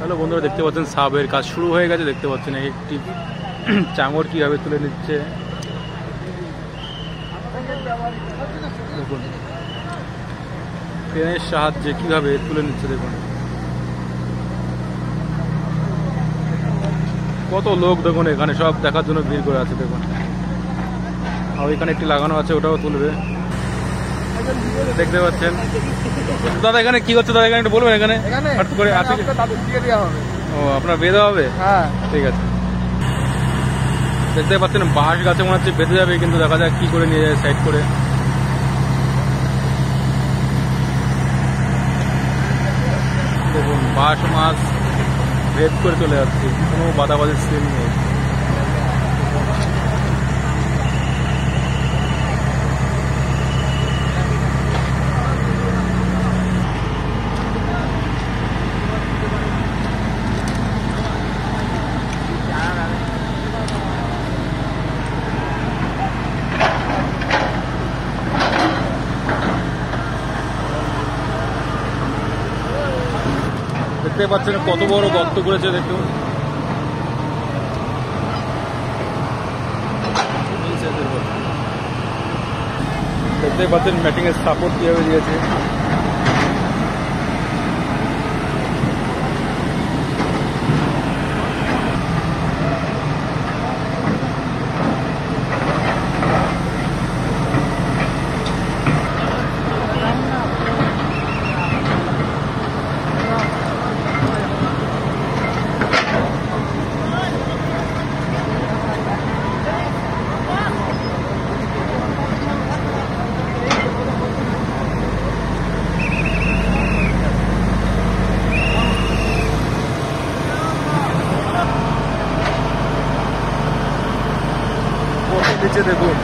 Hello বন্ধুরা, দেখতে পাচ্ছেন সাবের কাজ শুরু হয়ে গেছে। দেখতে পাচ্ছেন একটি চাঙড় কীভাবে তুলে নিচ্ছে। দেখুন ট্রেনের সাহায্যে কীভাবে তুলে নিচ্ছে। দেখুন কত লোক, দেখুন এখানে সব দেখার জন্য ভিড় করে আছে। দেখুন আর এখানে একটি লাগানো আছে, ওটাও তুলবে। দেখতে পাচ্ছেন দাদা এখানে কি হচ্ছে? দাদা এখানে একটু বলবেন, এখানে হঠাৎ করে আছে ও আপনার বেঁধে হবে? হ্যাঁ ঠিক আছে। দেখতে পাচ্ছেন বাঁশ গাছে মনে হচ্ছে বেঁধে যাবে, কিন্তু দেখা যাক কি করে নিয়ে যায় সাইড করে। দেখুন বাঁশ মাছ ভেদ করে চলে যাচ্ছে, কোনো বাধাবাধির সিন নেই। দেখতে পাচ্ছেন কত বড় গর্ত করেছে, দেখুন। দেখতে পাচ্ছেন ম্যাটিং এর সাপোর্ট কিভাবে দিয়েছে। নিচে দেখুন।